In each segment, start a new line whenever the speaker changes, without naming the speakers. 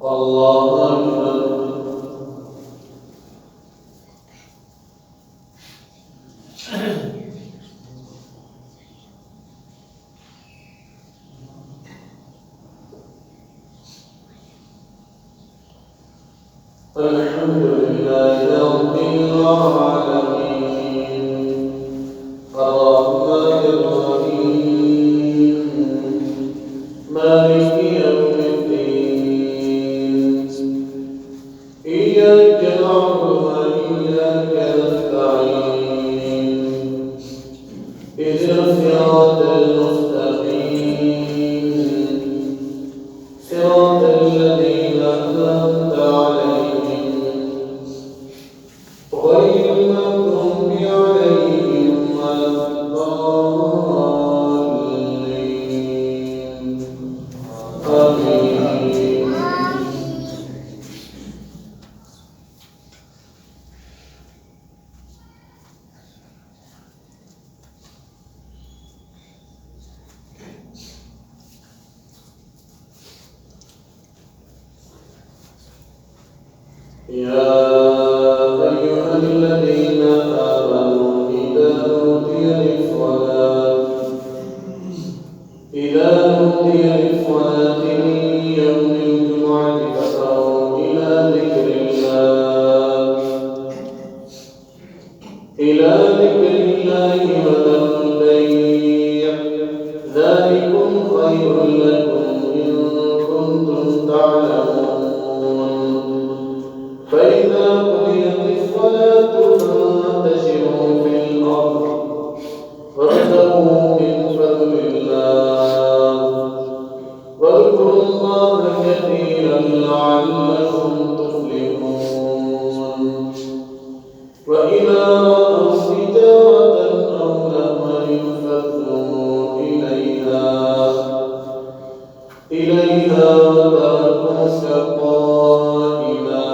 الله أكبر. الحمد لله رب العالمين الرحمن الرحيم مالك يوم الدين إياك نعبد وإياك نستعين اهدنا الصراط المستقيم صراط الذين أنعمت عليهم غير المغضوب عليهم ولا الضالين آمين. يا أيها الذين آمنوا إذا نودي للصلاة من يوم الجمعة فاسعوا إلى ذكر الله وذروا البيع ذلكم خير لكم إن كنتم تعلمون. فإذا قضيت الصلاة فانتشروا في الأرض وابتغوا من فضل الله واذكروا الله كثيرا لعلكم تفلحون. وإذا رأوا تجارة أو لهوا انفضوا إليها وتركوك قائما.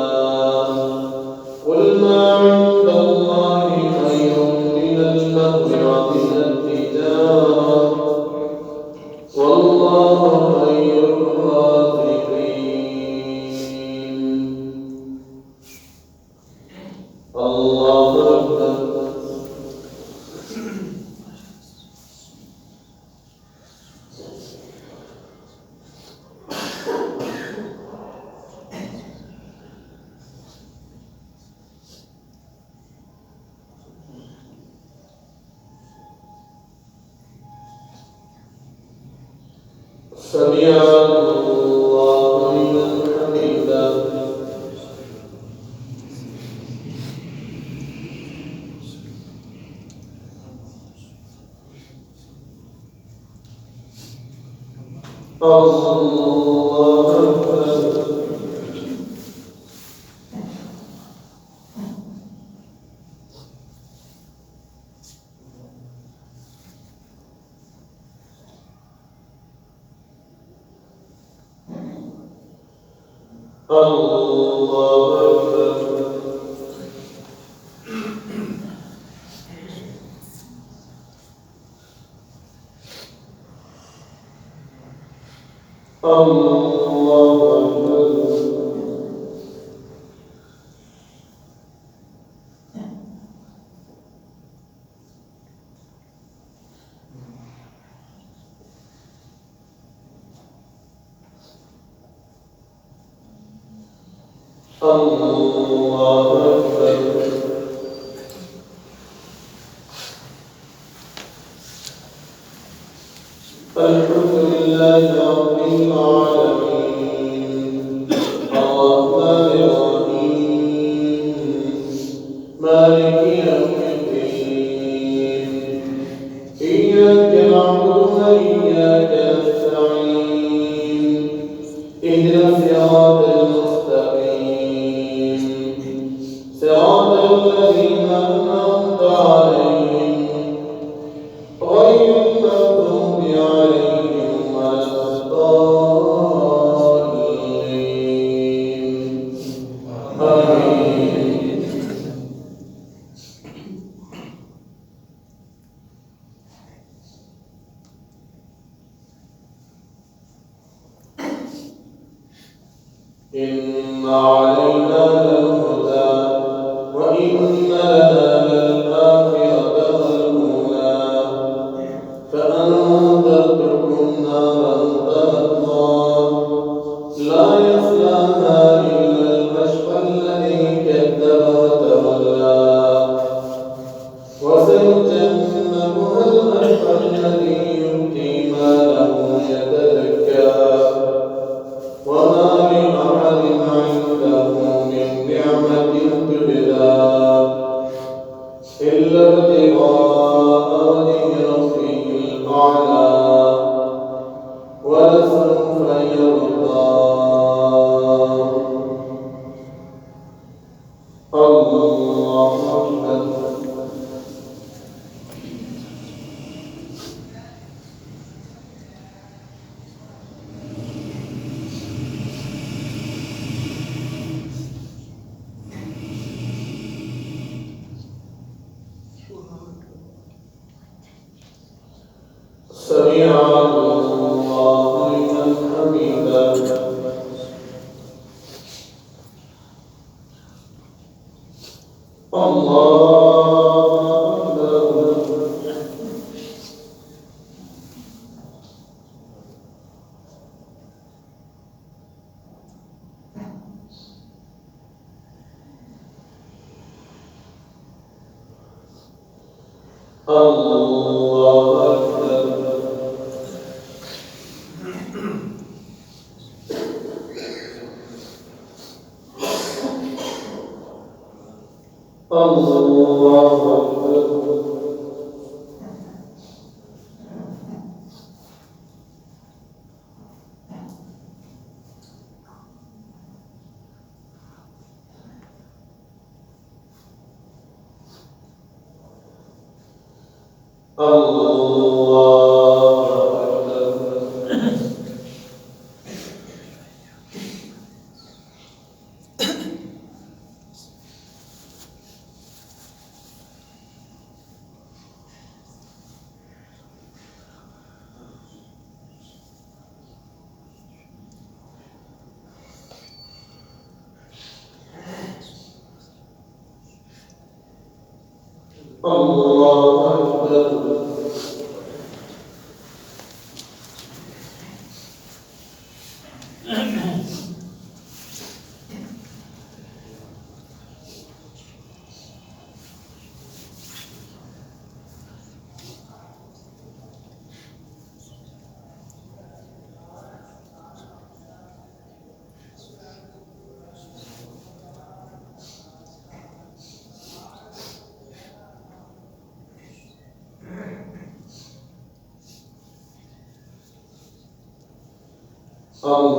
قل ما عند الله خير من اللهو ومن التجارة والله خير الرازقين. الله أكبر. سمع الله لمن حمده. الله أكبر. الله أكبر. الله أكبر. الله أكبر. الحمد لله رب العالمين الرحمن الرحيم مالك يوم الدين إياك نعبد وإياك نستعين اهدنا الصراط المستقيم صراط الذين أنعمت عليهم غير المغضوب عليهم ولا الضالين آمين. إن علينا للهدى وإن لنا للآخرة والأولى فأنذرتكم نارا تلظى لا يصلاها إلا الأشقى الذي كذب وتولى وسيجنبها الأشقى الذي يؤتي ماله يتزكى وما لأحد عنده من نعمة تجزى إلا ابتغاء وجه ربه الأعلى ولسوف يرضى. الله أكبر. سمع الله لمن حمده. الله أكبر. الله أكبر. الله أكبر. الله أكبر.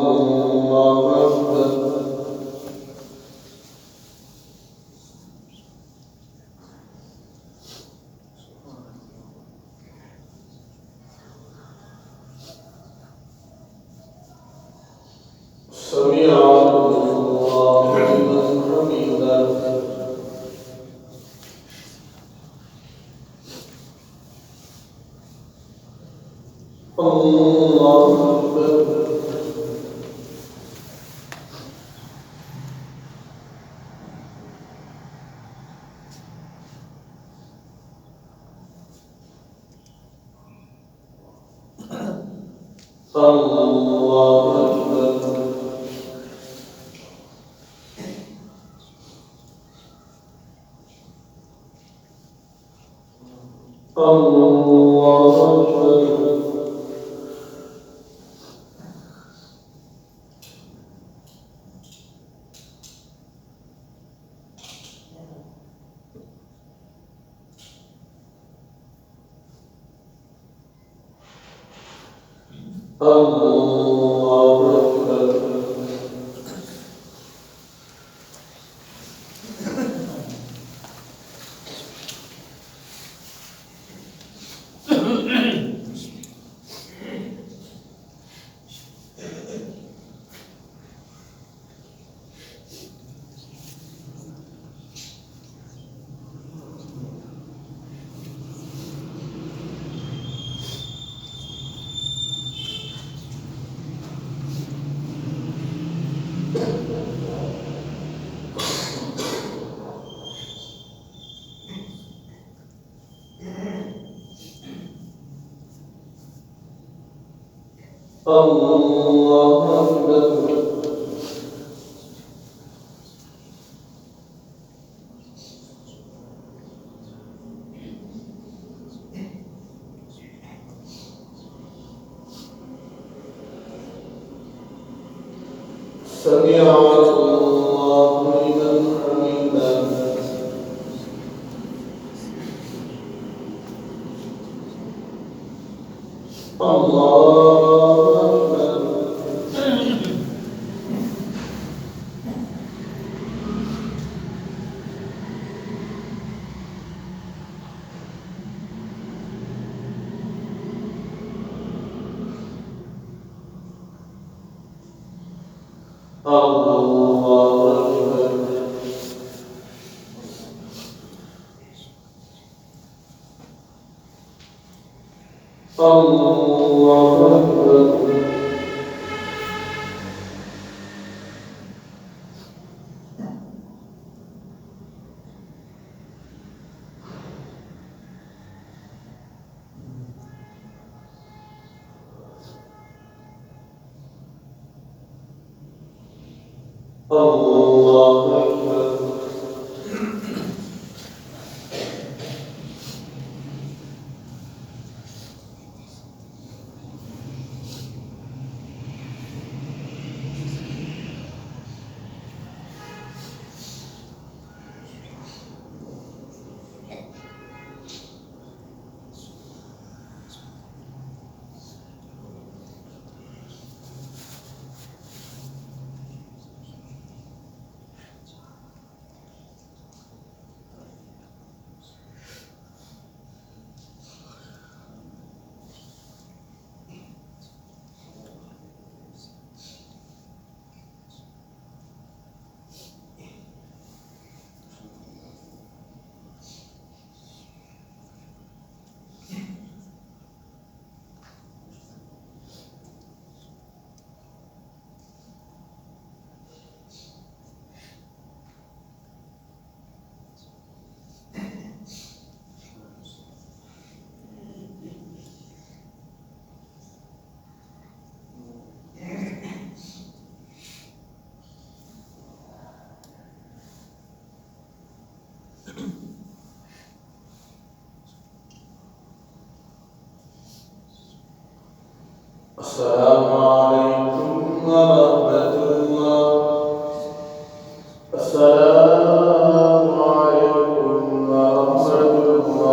الله أكبر. سمع الله لمن حمده. الله أكبر. الله أكبر. الله أكبر. الله أكبر. الله أكبر. سمع الله لمن حمده. الله أكبر. الله أكبر. الله أكبر. الله أكبر. السلام عليكم ورحمة الله. السلام عليكم ورحمة الله.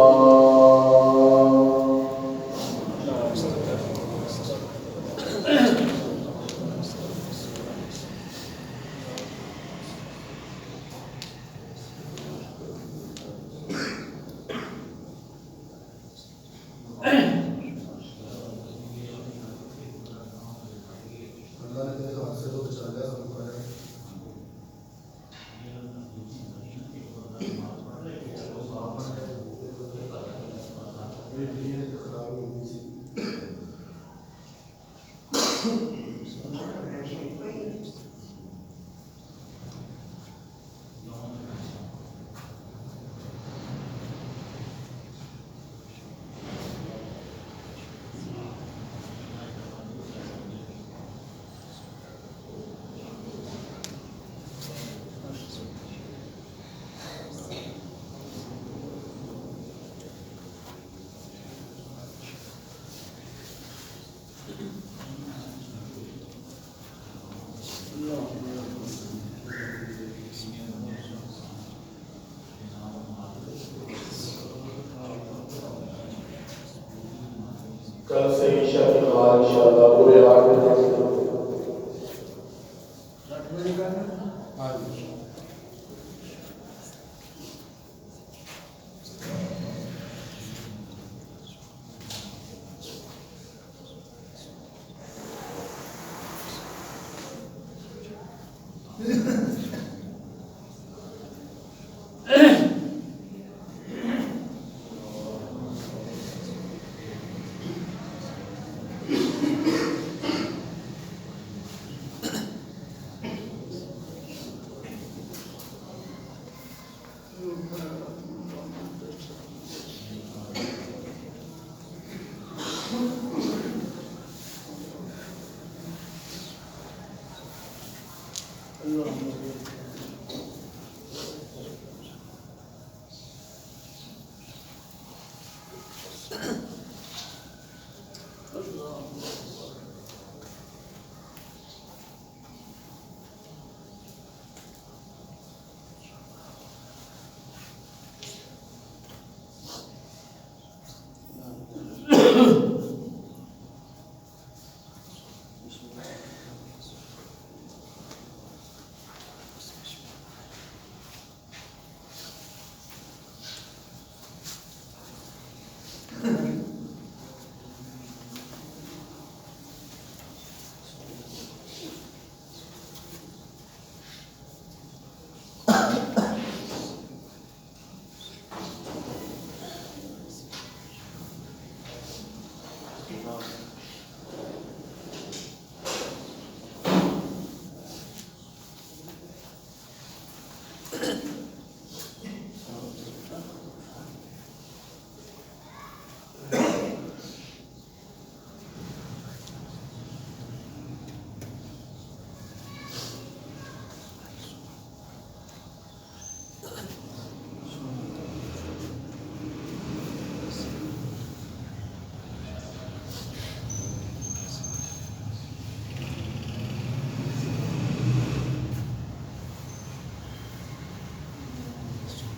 कल से ईशा की नमाज इंशाअल्लाह पूरे 8 बजे से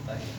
Baik.